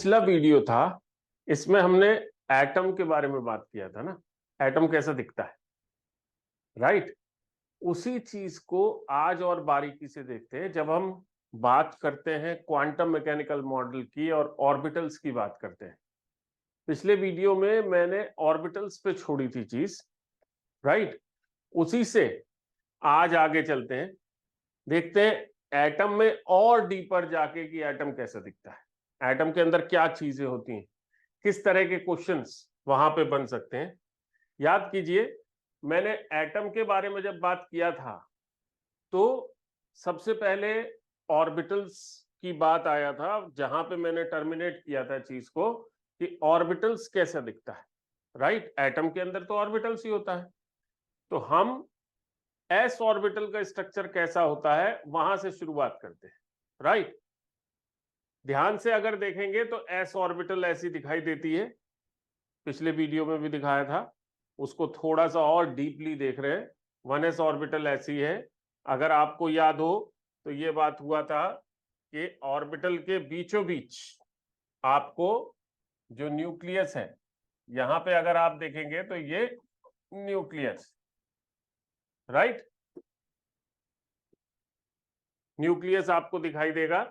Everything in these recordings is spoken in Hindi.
पिछला वीडियो था, इसमें हमने एटम के बारे में बात किया था ना, एटम कैसा दिखता है, राइट। उसी चीज को आज और बारीकी से देखते हैं जब हम बात करते हैं क्वांटम मैकेनिकल मॉडल की और ऑर्बिटल्स की बात करते हैं। पिछले वीडियो में मैंने ऑर्बिटल्स पे छोड़ी थी चीज, राइट। उसी से आज आगे चलते हैं, देखते हैं एटम में और डीपर जाके कि एटम कैसा दिखता है, एटम के अंदर क्या चीजें होती हैं, किस तरह के क्वेश्चंस वहां पे बन सकते हैं। याद कीजिए, मैंने एटम के बारे में जब बात किया था तो सबसे पहले ऑर्बिटल्स की बात आया था, जहां पे मैंने टर्मिनेट किया था चीज को कि ऑर्बिटल्स कैसा दिखता है, राइट। एटम के अंदर तो ऑर्बिटल्स ही होता है, तो हम एस ऑर्बिटल का स्ट्रक्चर कैसा होता है वहां से शुरुआत करते हैं, राइट। ध्यान से अगर देखेंगे तो एस ऑर्बिटल ऐसी दिखाई देती है, पिछले वीडियो में भी दिखाया था, उसको थोड़ा सा और डीपली देख रहे हैं। 1s ऑर्बिटल ऐसी है, अगर आपको याद हो तो ये बात हुआ था कि ऑर्बिटल के बीचों बीच आपको जो न्यूक्लियस है, यहां पे अगर आप देखेंगे तो ये न्यूक्लियस, राइट, न्यूक्लियस आपको दिखाई देगा।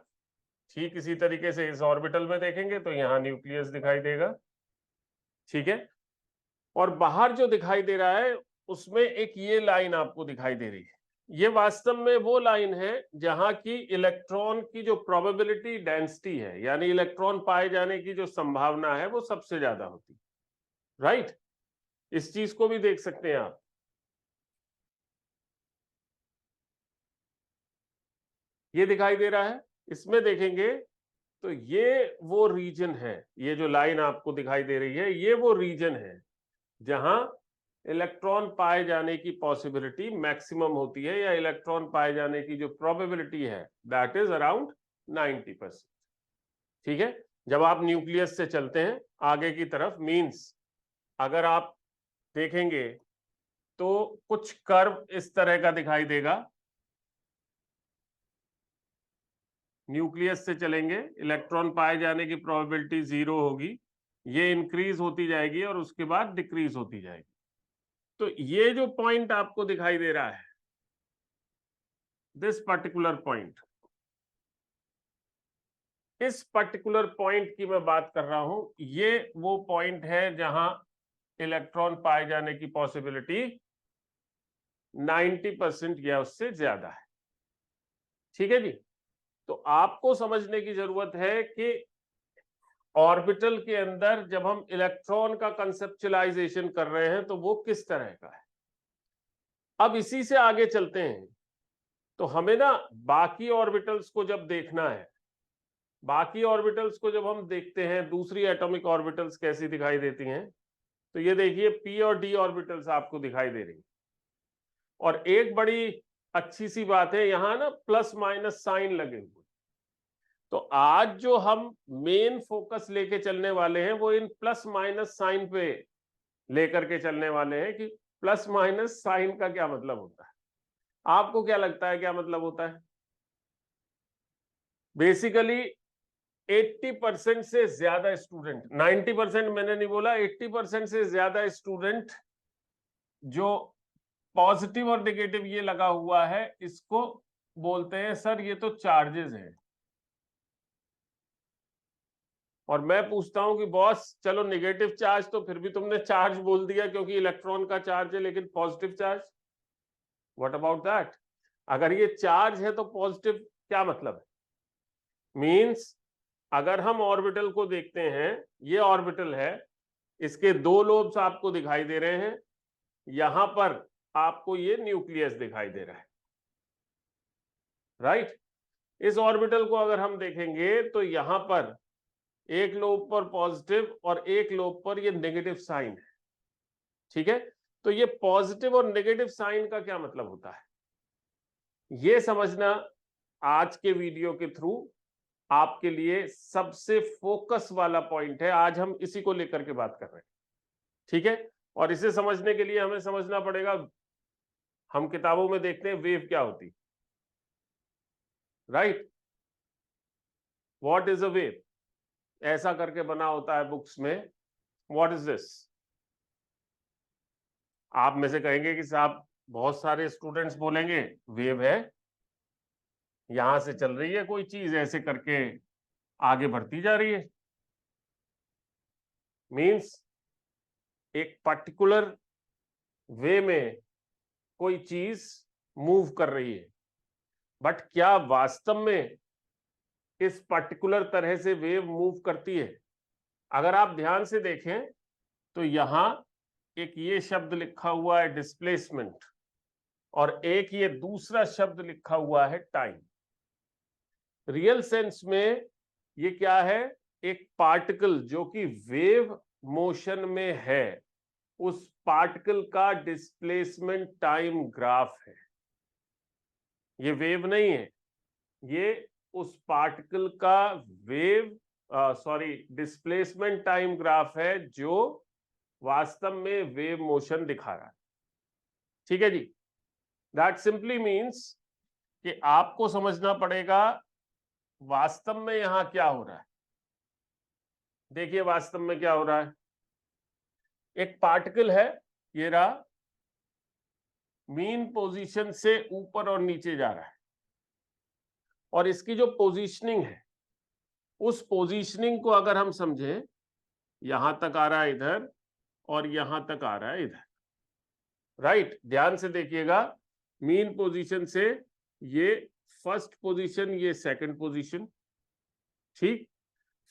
ठीक इसी तरीके से इस ऑर्बिटल में देखेंगे तो यहां न्यूक्लियस दिखाई देगा, ठीक है। और बाहर जो दिखाई दे रहा है उसमें एक ये लाइन आपको दिखाई दे रही है, ये वास्तव में वो लाइन है जहां की इलेक्ट्रॉन की जो प्रोबेबिलिटी डेंसिटी है, यानी इलेक्ट्रॉन पाए जाने की जो संभावना है वो सबसे ज्यादा होती है, राइट। इस चीज को भी देख सकते हैं आप, ये दिखाई दे रहा है। इसमें देखेंगे तो ये वो रीजन है, ये जो लाइन आपको दिखाई दे रही है ये वो रीजन है जहां इलेक्ट्रॉन पाए जाने की पॉसिबिलिटी मैक्सिमम होती है, या इलेक्ट्रॉन पाए जाने की जो प्रोबेबिलिटी है दैट इज अराउंड 90%, ठीक है। जब आप न्यूक्लियस से चलते हैं आगे की तरफ, मींस अगर आप देखेंगे तो कुछ कर्व इस तरह का दिखाई देगा, न्यूक्लियस से चलेंगे, इलेक्ट्रॉन पाए जाने की प्रोबेबिलिटी 0 होगी, ये इंक्रीज होती जाएगी और उसके बाद डिक्रीज होती जाएगी। तो ये जो पॉइंट आपको दिखाई दे रहा है, दिस पर्टिकुलर पॉइंट, इस पर्टिकुलर पॉइंट की मैं बात कर रहा हूं, ये वो पॉइंट है जहां इलेक्ट्रॉन पाए जाने की पॉसिबिलिटी 90% या उससे ज्यादा है, ठीक है जी। तो आपको समझने की जरूरत है कि ऑर्बिटल के अंदर जब हम इलेक्ट्रॉन का कंसेप्चुलाइजेशन कर रहे हैं तो वो किस तरह का है। अब इसी से आगे चलते हैं, तो हमें ना बाकी ऑर्बिटल्स को जब देखना है, बाकी ऑर्बिटल्स को जब हम देखते हैं, दूसरी एटॉमिक ऑर्बिटल्स कैसी दिखाई देती हैं, तो ये देखिए पी और डी ऑर्बिटल्स आपको दिखाई दे रही। और एक बड़ी अच्छी सी बात है, यहां ना प्लस माइनस साइन लगे हुए, तो आज जो हम मेन फोकस लेके चलने वाले हैं वो इन प्लस माइनस साइन पे लेकर के चलने वाले हैं कि प्लस माइनस साइन का क्या मतलब होता है। आपको क्या लगता है क्या मतलब होता है? बेसिकली 80% से ज्यादा स्टूडेंट, 90% मैंने नहीं बोला, 80% से ज्यादा स्टूडेंट जो पॉजिटिव और नेगेटिव ये लगा हुआ है इसको बोलते हैं सर ये तो चार्जेस हैं। और मैं पूछता हूं कि बॉस चलो नेगेटिव चार्ज तो फिर भी तुमने चार्ज बोल दिया क्योंकि इलेक्ट्रॉन का चार्ज है, लेकिन positive charge, what about that? अगर ये चार्ज है तो पॉजिटिव क्या मतलब है? मींस अगर हम ऑर्बिटल को देखते हैं, ये ऑर्बिटल है, इसके दो लोब्स आपको दिखाई दे रहे हैं, यहां पर आपको ये न्यूक्लियस दिखाई दे रहा है, राइट। इस ऑर्बिटल को अगर हम देखेंगे तो यहां पर एक लोब पर पॉजिटिव और एक लोब पर ये नेगेटिव साइन है, ठीक है। तो ये पॉजिटिव और नेगेटिव साइन का क्या मतलब होता है, ये समझना आज के वीडियो के थ्रू आपके लिए सबसे फोकस वाला पॉइंट है। आज हम इसी को लेकर के बात कर रहे हैं, ठीक है। और इसे समझने के लिए हमें समझना पड़ेगा, हम किताबों में देखते हैं वेव क्या होती, right, what is a wave? ऐसा करके बना होता है बुक्स में, व्हाट इज दिस? आप में से कहेंगे कि साहब, बहुत सारे स्टूडेंट्स बोलेंगे वेव है, यहां से चल रही है कोई चीज ऐसे करके आगे बढ़ती जा रही है, मीन्स एक पर्टिकुलर वे में कोई चीज मूव कर रही है। बट क्या वास्तव में इस पर्टिकुलर तरह से वेव मूव करती है? अगर आप ध्यान से देखें तो यहां एक ये शब्द लिखा हुआ है डिस्प्लेसमेंट, और एक ये दूसरा शब्द लिखा हुआ है टाइम। रियल सेंस में ये क्या है? एक पार्टिकल जो कि वेव मोशन में है, उस पार्टिकल का डिस्प्लेसमेंट टाइम ग्राफ है। ये वेव नहीं है, ये उस पार्टिकल का वेव डिस्प्लेसमेंट टाइम ग्राफ है जो वास्तव में वेव मोशन दिखा रहा है। ठीक है जी। दैट सिंपली मीन्स कि आपको समझना पड़ेगा वास्तव में यहां क्या हो रहा है। देखिए वास्तव में क्या हो रहा है। एक पार्टिकल है, ये रहा, मीन पोजीशन से ऊपर और नीचे जा रहा है, और इसकी जो पोजीशनिंग है, उस पोजीशनिंग को अगर हम समझें, यहां तक आ रहा है इधर और यहां तक आ रहा है इधर, राइट? ध्यान से देखिएगा, मीन पोजीशन से ये फर्स्ट पोजीशन, ये सेकंड पोजीशन, ठीक,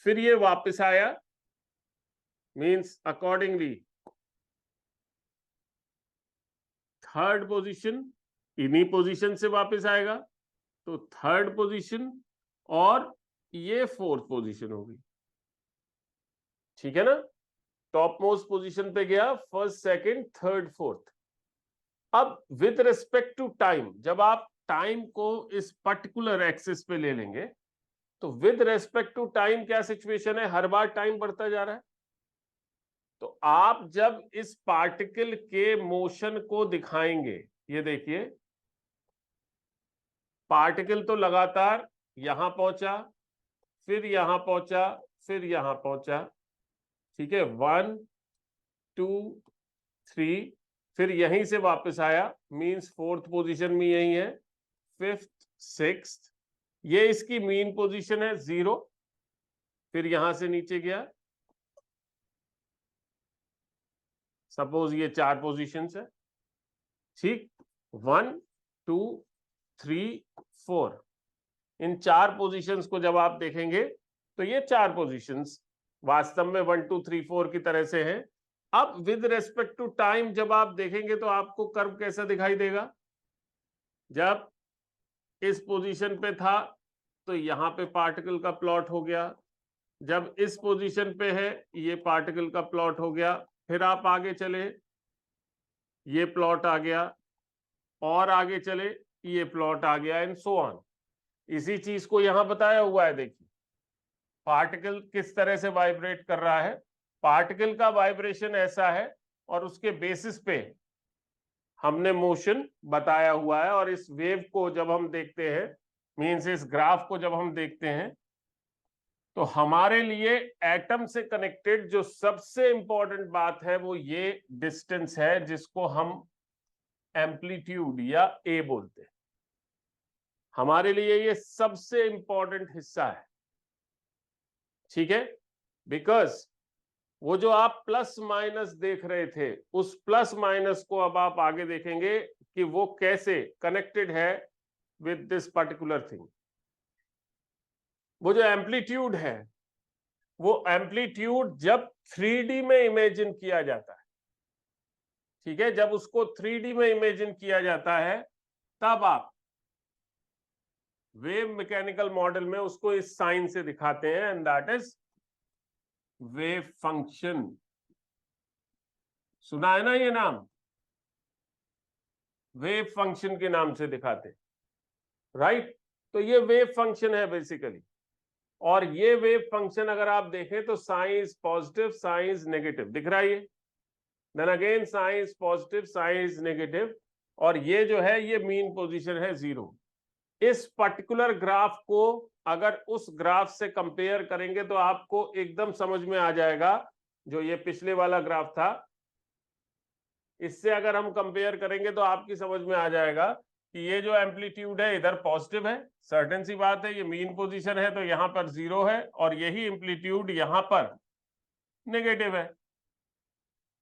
फिर ये वापस आया, मीन्स अकॉर्डिंगली थर्ड पोजीशन, इन्हीं पोजीशन से वापस आएगा, तो थर्ड पोजीशन, और ये फोर्थ पोजीशन होगी। ठीक है ना? टॉप मोस्ट पोजीशन पे गया, फर्स्ट, सेकंड, थर्ड, फोर्थ। अब विद रिस्पेक्ट टू टाइम, जब आप टाइम को इस पर्टिकुलर एक्सिस पे ले लेंगे, तो विद रिस्पेक्ट टू टाइम क्या सिचुएशन है? हर बार टाइम बढ़ता जा रहा है। तो आप जब इस पार्टिकल के मोशन को दिखाएंगे, ये देखिए, पार्टिकल तो लगातार यहां पहुंचा, फिर यहां पहुंचा, फिर यहां पहुंचा, ठीक है, 1 2 3, फिर यहीं से वापस आया, मींस फोर्थ पोजीशन में यही है, फिफ्थ, सिक्स्थ, ये इसकी मीन पोजीशन है 0, फिर यहां से नीचे गया, सपोज ये 4 पोजीशंस है, ठीक, 1 2 3 4, इन 4 पोजीशंस को जब आप देखेंगे तो ये 4 पोजीशंस वास्तव में 1 2 3 4 की तरह से हैं। अब विद रेस्पेक्ट टू टाइम जब आप देखेंगे तो आपको कर्व कैसा दिखाई देगा? जब इस पोजीशन पे था तो यहां पे पार्टिकल का प्लॉट हो गया, जब इस पोजीशन पे है ये पार्टिकल का प्लॉट हो गया, फिर आप आगे चले, ये प्लॉट आ गया, और आगे चले, ये प्लॉट आ गया, एंड सो ऑन। इसी चीज को यहां बताया हुआ है, देखिए पार्टिकल किस तरह से वाइब्रेट कर रहा है। पार्टिकल का वाइब्रेशन ऐसा है, और उसके बेसिस पे हमने मोशन बताया हुआ है। और इस वेव को जब हम देखते हैं, मीन्स इस ग्राफ को जब हम देखते हैं, तो हमारे लिए एटम से कनेक्टेड जो सबसे इंपॉर्टेंट बात है वो ये डिस्टेंस है, जिसको हम एम्पलीट्यूड या ए बोलते हैं। हमारे लिए ये सबसे इंपॉर्टेंट हिस्सा है, ठीक है, बिकॉज वो जो आप प्लस माइनस देख रहे थे, उस प्लस माइनस को अब आप आगे देखेंगे कि वो कैसे कनेक्टेड है विद दिस पर्टिकुलर थिंग। वो जो एम्पलीट्यूड है, वो एम्पलीट्यूड जब 3D में इमेजिन किया जाता है, ठीक है, जब उसको 3D में इमेजिन किया जाता है, तब आप वेव मैकेनिकल मॉडल में उसको इस साइन से दिखाते हैं, and that is wave function. सुना है ना ये नाम? वेव फंक्शन के नाम से दिखाते, राइट? तो ये वेव फंक्शन है बेसिकली। और ये वेव फंक्शन अगर आप देखें तो sign is positive, sign is negative दिख रहा है ये, then again sign is positive, sign is negative, और ये जो है ये मीन पोजीशन है 0। इस पर्टिकुलर ग्राफ को अगर उस ग्राफ से कंपेयर करेंगे तो आपको एकदम समझ में आ जाएगा, जो ये पिछले वाला ग्राफ था इससे अगर हम कंपेयर करेंगे तो आपकी समझ में आ जाएगा कि ये जो एम्पलीट्यूड है इधर पॉजिटिव है, सर्टेन सी बात है, ये मीन पोजीशन है तो यहाँ पर 0 है, और यही एम्पलीट्यूड यहाँ पर नेगेटिव है।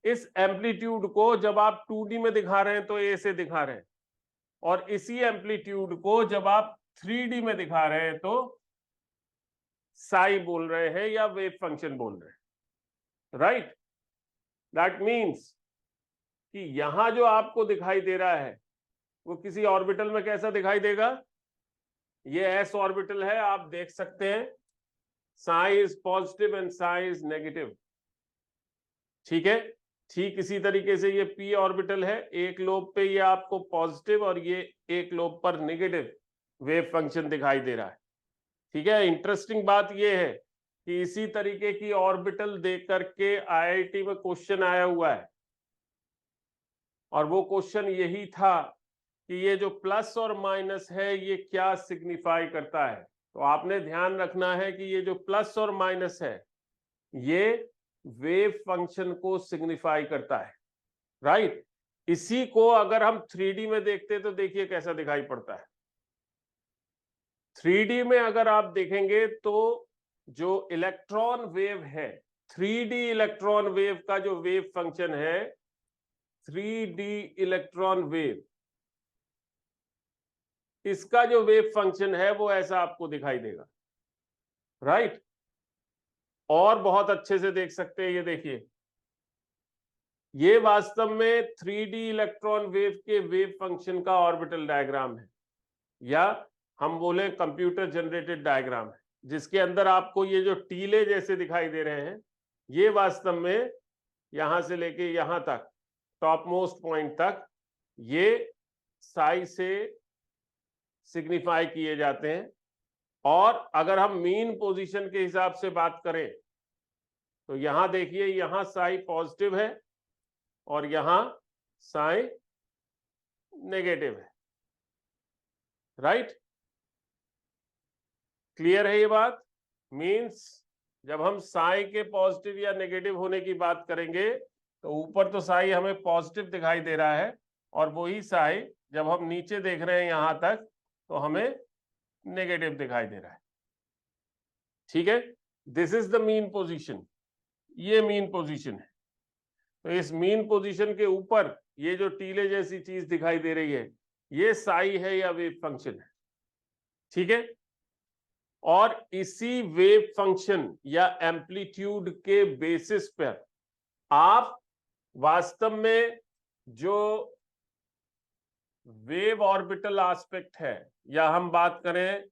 इस एम्पलीट्यूड को जब आप 2D में दिखा रहे हैं तो ए से दिखा रहे हैं, और इसी एम्पलीट्यूड को जब आप 3D में दिखा रहे हैं तो साई बोल रहे हैं या वेव फंक्शन बोल रहे हैं, राइट। दैट मीन्स कि यहां जो आपको दिखाई दे रहा है वो किसी ऑर्बिटल में कैसा दिखाई देगा, ये एस ऑर्बिटल है, आप देख सकते हैं Sai is positive and Sai is negative, ठीक है। ठीक इसी तरीके से ये पी ऑर्बिटल है, एक लोब पे ये आपको पॉजिटिव और ये एक लोब पर नेगेटिव वेव फंक्शन दिखाई दे रहा है, ठीक है। इंटरेस्टिंग बात ये है कि इसी तरीके की ऑर्बिटल देख करके आईआईटी में क्वेश्चन आया हुआ है, और वो क्वेश्चन यही था कि ये जो प्लस और माइनस है ये क्या सिग्निफाई करता है। तो आपने ध्यान रखना है कि ये जो प्लस और माइनस है ये वेव फंक्शन को सिग्निफाई करता है, राइट। इसी को अगर हम 3D में देखते तो देखिए कैसा दिखाई पड़ता है। 3D में अगर आप देखेंगे तो जो इलेक्ट्रॉन वेव है, 3D इलेक्ट्रॉन वेव का जो वेव फंक्शन है, 3D इलेक्ट्रॉन वेव, इसका जो वेव फंक्शन है वो ऐसा आपको दिखाई देगा, राइट। और बहुत अच्छे से देख सकते हैं, ये देखिए, ये वास्तव में 3D इलेक्ट्रॉन वेव के वेव फंक्शन का ऑर्बिटल डायग्राम है, या हम बोले कंप्यूटर जनरेटेड डायग्राम है, जिसके अंदर आपको ये जो टीले जैसे दिखाई दे रहे हैं ये वास्तव में यहां से लेके यहां तक टॉप मोस्ट पॉइंट तक ये साई से सिग्निफाई किए जाते हैं। और अगर हम मीन पोजीशन के हिसाब से बात करें तो यहां देखिए, यहां साई पॉजिटिव है और यहां साई नेगेटिव है, राइट। क्लियर है ये बात। मींस जब हम साई के पॉजिटिव या नेगेटिव होने की बात करेंगे तो ऊपर तो साई हमें पॉजिटिव दिखाई दे रहा है, और वही साई जब हम नीचे देख रहे हैं यहां तक तो हमें नेगेटिव दिखाई दे रहा है, ठीक है। This is the mean position, ये मीन पोजीशन है। तो इस मीन पोजीशन के ऊपर ये जो टीले जैसी चीज दिखाई दे रही है ये साई है या वेव फंक्शन है, ठीक है। और इसी वेव फंक्शन या एम्पलीट्यूड के बेसिस पर आप वास्तव में जो वेव ऑर्बिटल एस्पेक्ट है, या हम बात करें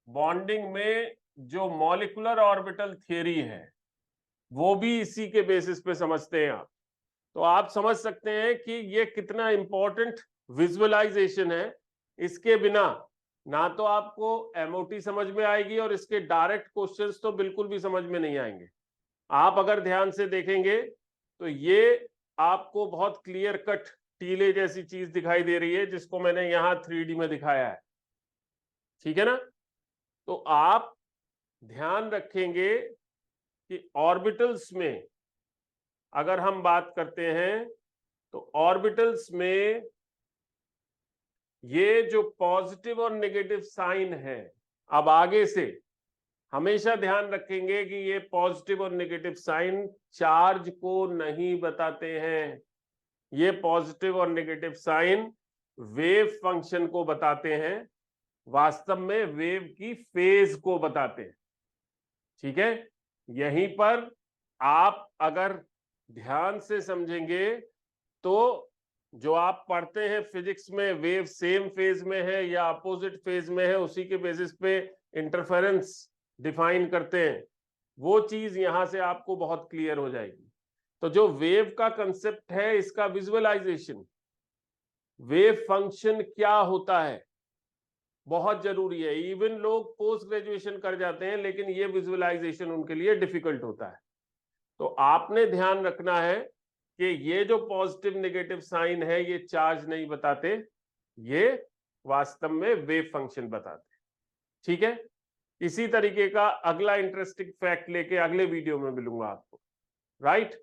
बॉन्डिंग में जो मॉलिक्यूलर ऑर्बिटल थियरी है वो भी इसी के बेसिस पे समझते हैं आप। तो आप समझ सकते हैं कि ये कितना इंपॉर्टेंट विजुअलाइजेशन है। इसके बिना ना तो आपको एमओटी समझ में आएगी और इसके डायरेक्ट क्वेश्चंस तो बिल्कुल भी समझ में नहीं आएंगे। आप अगर ध्यान से देखेंगे तो ये आपको बहुत क्लियर कट टीले जैसी चीज दिखाई दे रही है जिसको मैंने यहां 3D में दिखाया है, ठीक है ना। तो आप ध्यान रखेंगे कि ऑर्बिटल्स में अगर हम बात करते हैं तो ऑर्बिटल्स में ये जो पॉजिटिव और नेगेटिव साइन है, अब आगे से हमेशा ध्यान रखेंगे कि ये पॉजिटिव और नेगेटिव साइन चार्ज को नहीं बताते हैं, ये पॉजिटिव और नेगेटिव साइन वेव फंक्शन को बताते हैं, वास्तव में वेव की फेज को बताते हैं, ठीक है। यहीं पर आप अगर ध्यान से समझेंगे तो जो आप पढ़ते हैं फिजिक्स में वेव सेम फेज में है या अपोजिट फेज में है उसी के बेसिस पे इंटरफेरेंस डिफाइन करते हैं, वो चीज यहां से आपको बहुत क्लियर हो जाएगी। तो जो वेव का कंसेप्ट है इसका विजुअलाइजेशन, वेव फंक्शन क्या होता है, बहुत जरूरी है। इवन लोग पोस्ट ग्रेजुएशन कर जाते हैं लेकिन ये विजुअलाइजेशन उनके लिए डिफिकल्ट होता है। तो आपने ध्यान रखना है कि ये जो पॉजिटिव नेगेटिव साइन है ये चार्ज नहीं बताते, ये वास्तव में वेव फंक्शन बताते। ठीक है, इसी तरीके का अगला इंटरेस्टिंग फैक्ट लेके अगले वीडियो में मिलूंगा आपको। राइट।